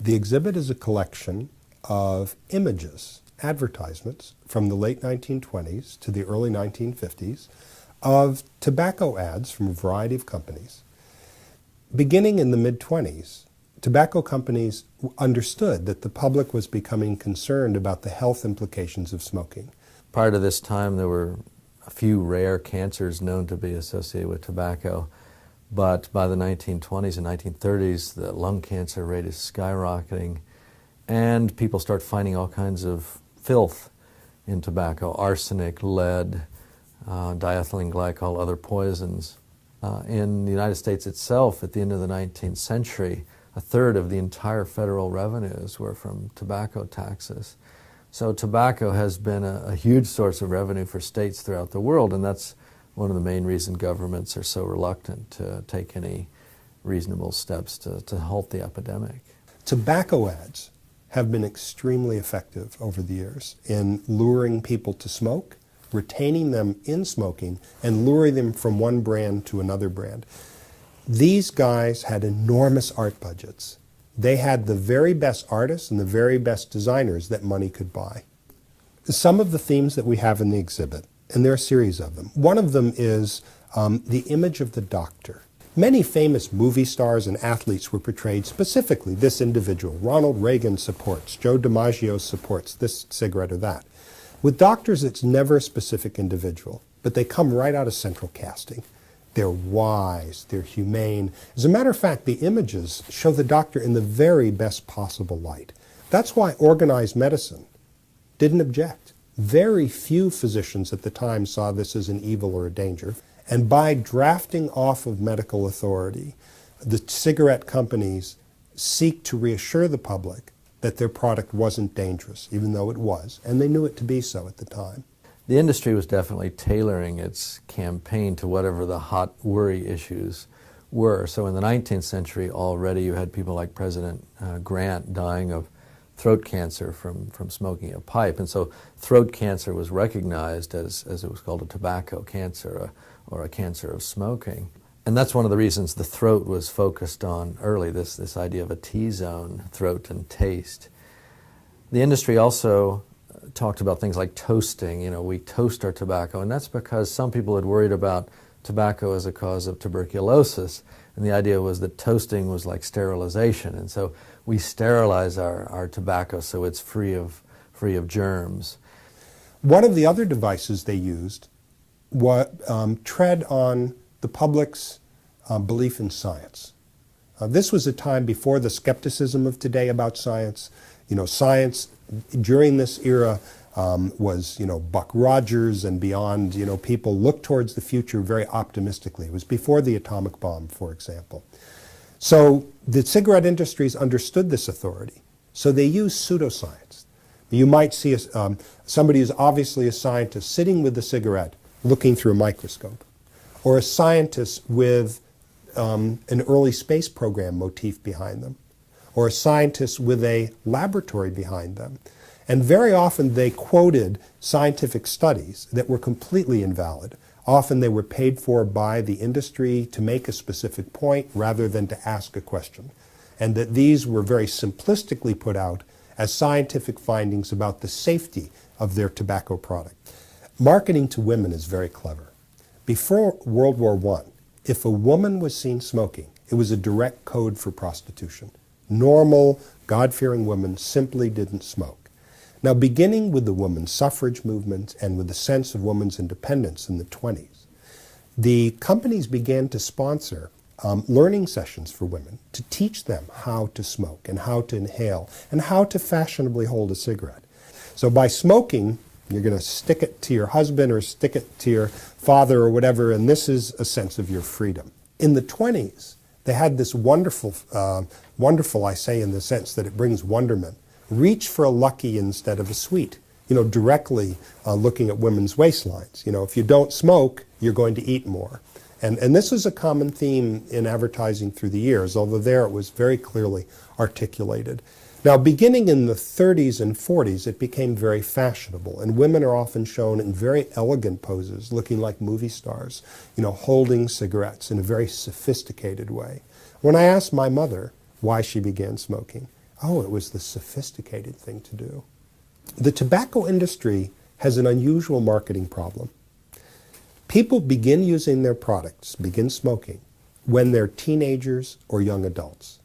The exhibit is a collection of images, advertisements from the late 1920s to the early 1950s of tobacco ads from a variety of companies. Beginning in the mid-20s, tobacco companies understood that the public was becoming concerned about the health implications of smoking. Prior to this time, there were a few rare cancers known to be associated with tobacco, but by the 1920s and 1930s, the lung cancer rate is skyrocketing, and people start finding all kinds of filth in tobacco: arsenic, lead, diethylene glycol, other poisons. In the United States itself, at the end of the 19th century, a third of the entire federal revenues were from tobacco taxes. So tobacco has been a huge source of revenue for states throughout the world, and that's one of the main reasons governments are so reluctant to take any reasonable steps to halt the epidemic. Tobacco ads have been extremely effective over the years in luring people to smoke, retaining them in smoking, and luring them from one brand to another brand. These guys had enormous art budgets. They had the very best artists and the very best designers that money could buy. Some of the themes that we have in the exhibit, and there are a series of them. One of them is the image of the doctor. Many famous movie stars and athletes were portrayed specifically. This individual, Ronald Reagan supports, Joe DiMaggio supports this cigarette or that. With doctors, it's never a specific individual, but they come right out of central casting. They're wise, they're humane. As a matter of fact, the images show the doctor in the very best possible light. That's why organized medicine didn't object. Very few physicians at the time saw this as an evil or a danger. And by drafting off of medical authority, the cigarette companies seek to reassure the public that their product wasn't dangerous, even though it was, and they knew it to be so at the time. The industry was definitely tailoring its campaign to whatever the hot worry issues were. So in the 19th century already you had people like President Grant dying of throat cancer from smoking a pipe. And so throat cancer was recognized as it was called, a tobacco cancer or a cancer of smoking. And that's one of the reasons the throat was focused on early, this idea of a T-zone, throat and taste. The industry also talked about things like toasting. You know, we toast our tobacco, and that's because some people had worried about tobacco as a cause of tuberculosis, and the idea was that toasting was like sterilization, and so we sterilize our tobacco so it's free of germs. One of the other devices they used was tread on the public's belief in science. This was a time before the skepticism of today about science. You know, science during this era was, Buck Rogers and beyond. People looked towards the future very optimistically. It was before the atomic bomb, for example. So the cigarette industries understood this authority. So they used pseudoscience. You might see somebody who's obviously a scientist sitting with the cigarette looking through a microscope, or a scientist with an early space program motif behind them, or a scientist with a laboratory behind them. And very often they quoted scientific studies that were completely invalid. Often they were paid for by the industry to make a specific point rather than to ask a question. And that these were very simplistically put out as scientific findings about the safety of their tobacco product. Marketing to women is very clever. Before World War I, if a woman was seen smoking, it was a direct code for prostitution. Normal, God-fearing women simply didn't smoke. Now, beginning with the women's suffrage movement and with the sense of women's independence in the 20s, the companies began to sponsor learning sessions for women to teach them how to smoke and how to inhale and how to fashionably hold a cigarette. So by smoking, you're going to stick it to your husband or stick it to your father or whatever, and this is a sense of your freedom. In the 20s, they had this wonderful, I say in the sense that it brings wonderment, reach for a lucky instead of a sweet, directly looking at women's waistlines. If you don't smoke, you're going to eat more. And this is a common theme in advertising through the years, although there it was very clearly articulated. Now, beginning in the 30s and 40s, it became very fashionable, and women are often shown in very elegant poses, looking like movie stars, holding cigarettes in a very sophisticated way. When I asked my mother why she began smoking, Oh, it was the sophisticated thing to do. The tobacco industry has an unusual marketing problem. People begin using their products, begin smoking, when they're teenagers or young adults.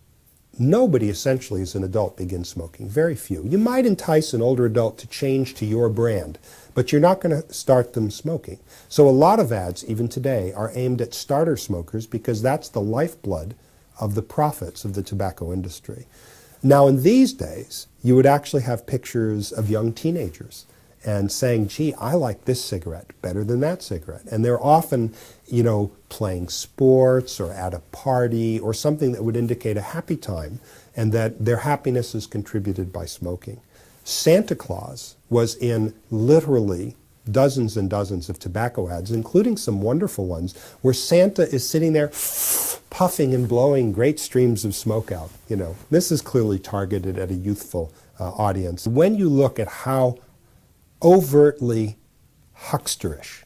Nobody essentially as an adult begins smoking, very few. You might entice an older adult to change to your brand, but you're not going to start them smoking. So a lot of ads, even today, are aimed at starter smokers because that's the lifeblood of the profits of the tobacco industry. Now in these days, you would actually have pictures of young teenagers and saying, gee, I like this cigarette better than that cigarette. And they're often, playing sports or at a party or something that would indicate a happy time and that their happiness is contributed by smoking. Santa Claus was in literally dozens and dozens of tobacco ads, including some wonderful ones where Santa is sitting there puffing and blowing great streams of smoke out. This is clearly targeted at a youthful audience. When you look at how overtly hucksterish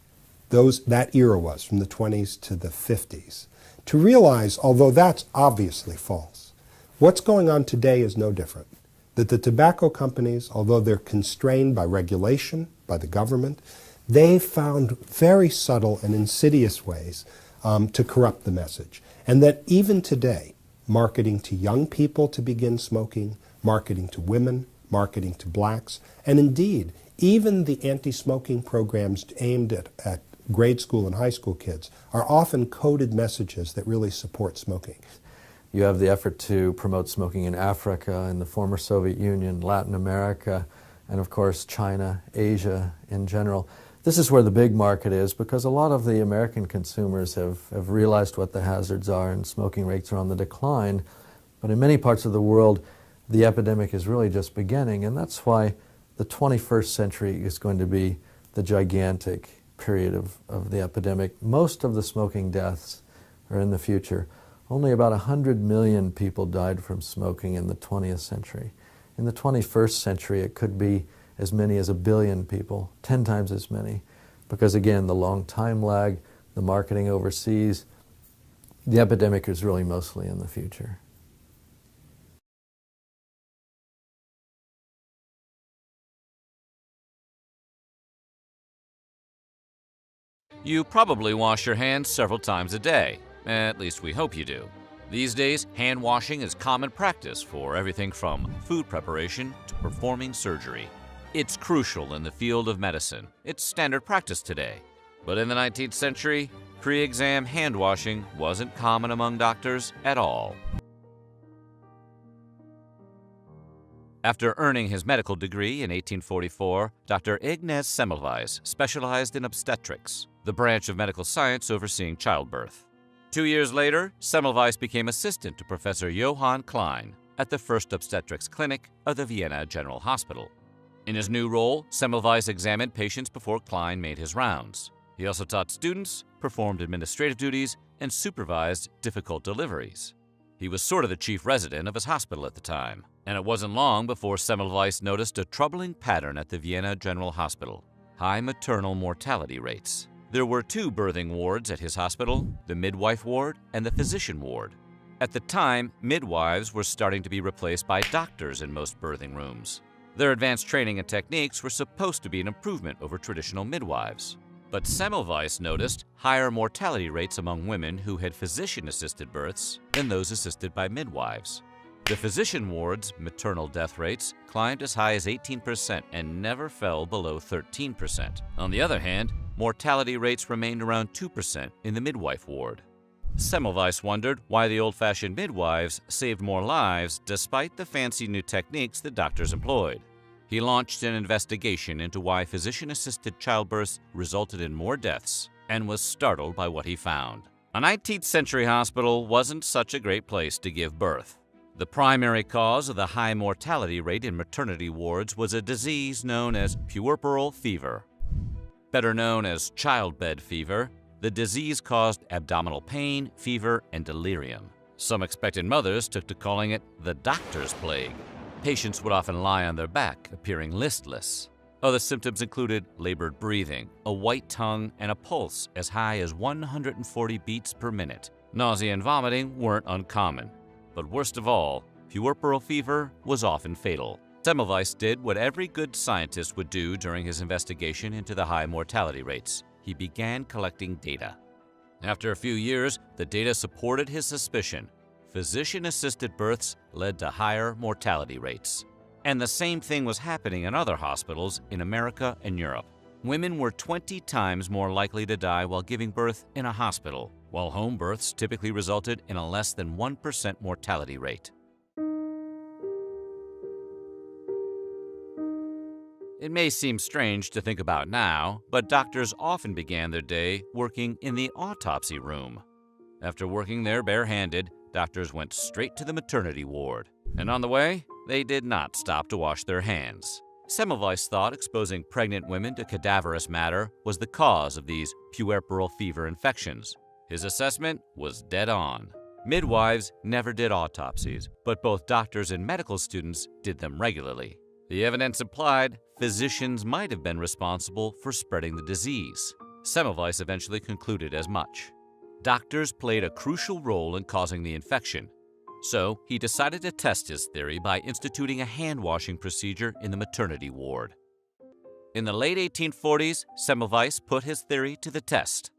that era was, from the 20s to the 50s, to realize, although that's obviously false, what's going on today is no different. That the tobacco companies, although they're constrained by regulation, by the government, they've found very subtle and insidious ways to corrupt the message. And that even today, marketing to young people to begin smoking, marketing to women, marketing to blacks, and indeed, even the anti-smoking programs aimed at grade school and high school kids are often coded messages that really support smoking. You have the effort to promote smoking in Africa, in the former Soviet Union, Latin America, and of course China, Asia in general. This is where the big market is because a lot of the American consumers have realized what the hazards are and smoking rates are on the decline. But in many parts of the world, the epidemic is really just beginning, and that's why the 21st century is going to be the gigantic period of the epidemic. Most of the smoking deaths are in the future. Only about 100 million people died from smoking in the 20th century. In the 21st century, it could be as many as 1 billion people, 10 times as many, because again, the long time lag, the marketing overseas, the epidemic is really mostly in the future. You probably wash your hands several times a day. At least we hope you do. These days, hand washing is common practice for everything from food preparation to performing surgery. It's crucial in the field of medicine. It's standard practice today. But in the 19th century, pre-exam hand washing wasn't common among doctors at all. After earning his medical degree in 1844, Dr. Ignaz Semmelweis specialized in obstetrics, the branch of medical science overseeing childbirth. 2 years later, Semmelweis became assistant to Professor Johann Klein at the first obstetrics clinic of the Vienna General Hospital. In his new role, Semmelweis examined patients before Klein made his rounds. He also taught students, performed administrative duties, and supervised difficult deliveries. He was sort of the chief resident of his hospital at the time, and it wasn't long before Semmelweis noticed a troubling pattern at the Vienna General Hospital: high maternal mortality rates. There were 2 birthing wards at his hospital, the midwife ward and the physician ward. At the time, midwives were starting to be replaced by doctors in most birthing rooms. Their advanced training and techniques were supposed to be an improvement over traditional midwives. But Semmelweis noticed higher mortality rates among women who had physician-assisted births than those assisted by midwives. The physician ward's maternal death rates climbed as high as 18% and never fell below 13%. On the other hand, mortality rates remained around 2% in the midwife ward. Semmelweis wondered why the old-fashioned midwives saved more lives despite the fancy new techniques that doctors employed. He launched an investigation into why physician-assisted childbirths resulted in more deaths and was startled by what he found. A 19th century hospital wasn't such a great place to give birth. The primary cause of the high mortality rate in maternity wards was a disease known as puerperal fever. Better known as childbed fever, the disease caused abdominal pain, fever, and delirium. Some expectant mothers took to calling it the doctor's plague. Patients would often lie on their back, appearing listless. Other symptoms included labored breathing, a white tongue, and a pulse as high as 140 beats per minute. Nausea and vomiting weren't uncommon. But worst of all, puerperal fever was often fatal. Semmelweis did what every good scientist would do during his investigation into the high mortality rates. He began collecting data. After a few years, the data supported his suspicion. Physician-assisted births led to higher mortality rates. And the same thing was happening in other hospitals in America and Europe. Women were 20 times more likely to die while giving birth in a hospital, while home births typically resulted in a less than 1% mortality rate. It may seem strange to think about now, but doctors often began their day working in the autopsy room. After working there barehanded, doctors went straight to the maternity ward. And on the way, they did not stop to wash their hands. Semmelweis thought exposing pregnant women to cadaverous matter was the cause of these puerperal fever infections. His assessment was dead on. Midwives never did autopsies, but both doctors and medical students did them regularly. The evidence implied physicians might have been responsible for spreading the disease. Semmelweis eventually concluded as much. Doctors played a crucial role in causing the infection. So he decided to test his theory by instituting a hand-washing procedure in the maternity ward. In the late 1840s, Semmelweis put his theory to the test.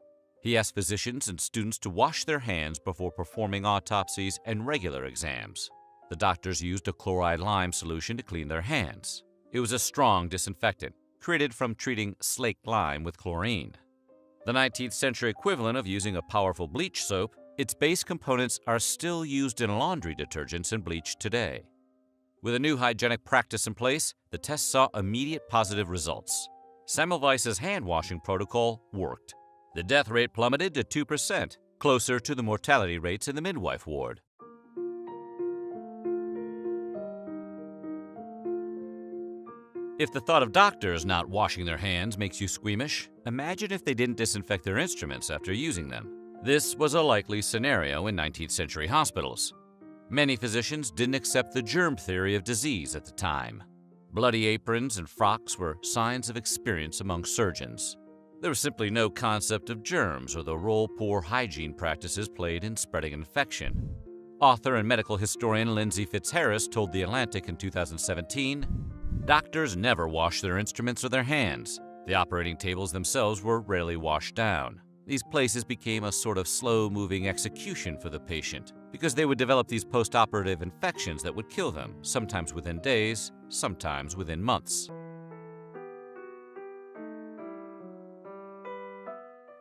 He asked physicians and students to wash their hands before performing autopsies and regular exams. The doctors used a chloride lime solution to clean their hands. It was a strong disinfectant, created from treating slaked lime with chlorine. The 19th century equivalent of using a powerful bleach soap, its base components are still used in laundry detergents and bleach today. With a new hygienic practice in place, the test saw immediate positive results. Semmelweis's hand-washing protocol worked. The death rate plummeted to 2%, closer to the mortality rates in the midwife ward. If the thought of doctors not washing their hands makes you squeamish, imagine if they didn't disinfect their instruments after using them. This was a likely scenario in 19th century hospitals. Many physicians didn't accept the germ theory of disease at the time. Bloody aprons and frocks were signs of experience among surgeons. There was simply no concept of germs or the role poor hygiene practices played in spreading infection. Author and medical historian Lindsay Fitzharris told The Atlantic in 2017, "Doctors never washed their instruments or their hands. The operating tables themselves were rarely washed down. These places became a sort of slow-moving execution for the patient because they would develop these post-operative infections that would kill them, sometimes within days, sometimes within months."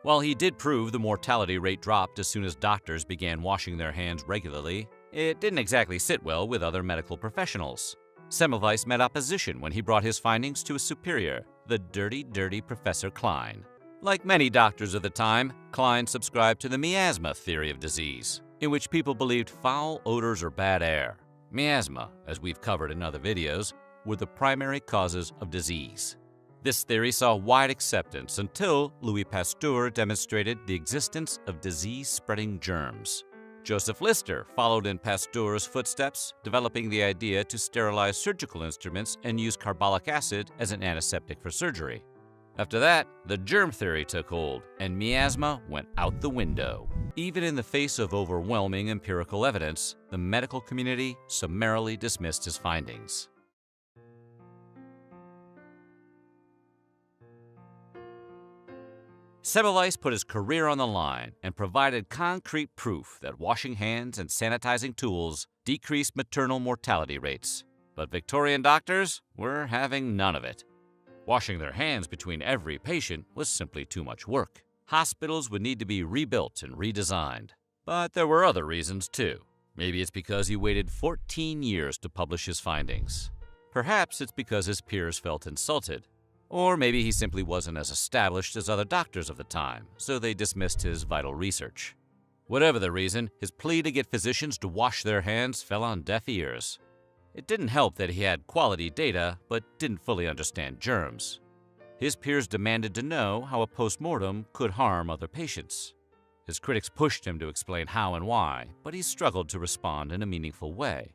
While he did prove the mortality rate dropped as soon as doctors began washing their hands regularly, it didn't exactly sit well with other medical professionals. Semmelweis met opposition when he brought his findings to his superior, the dirty Professor Klein. Like many doctors of the time, Klein subscribed to the miasma theory of disease, in which people believed foul odors or bad air. Miasma, as we've covered in other videos, were the primary causes of disease. This theory saw wide acceptance until Louis Pasteur demonstrated the existence of disease-spreading germs. Joseph Lister followed in Pasteur's footsteps, developing the idea to sterilize surgical instruments and use carbolic acid as an antiseptic for surgery. After that, the germ theory took hold, and miasma went out the window. Even in the face of overwhelming empirical evidence, the medical community summarily dismissed his findings. Semmelweis put his career on the line and provided concrete proof that washing hands and sanitizing tools decreased maternal mortality rates. But Victorian doctors were having none of it. Washing their hands between every patient was simply too much work. Hospitals would need to be rebuilt and redesigned. But there were other reasons too. Maybe it's because he waited 14 years to publish his findings. Perhaps it's because his peers felt insulted. Or maybe he simply wasn't as established as other doctors of the time, so they dismissed his vital research. Whatever the reason, his plea to get physicians to wash their hands fell on deaf ears. It didn't help that he had quality data, but didn't fully understand germs. His peers demanded to know how a postmortem could harm other patients. His critics pushed him to explain how and why, but he struggled to respond in a meaningful way.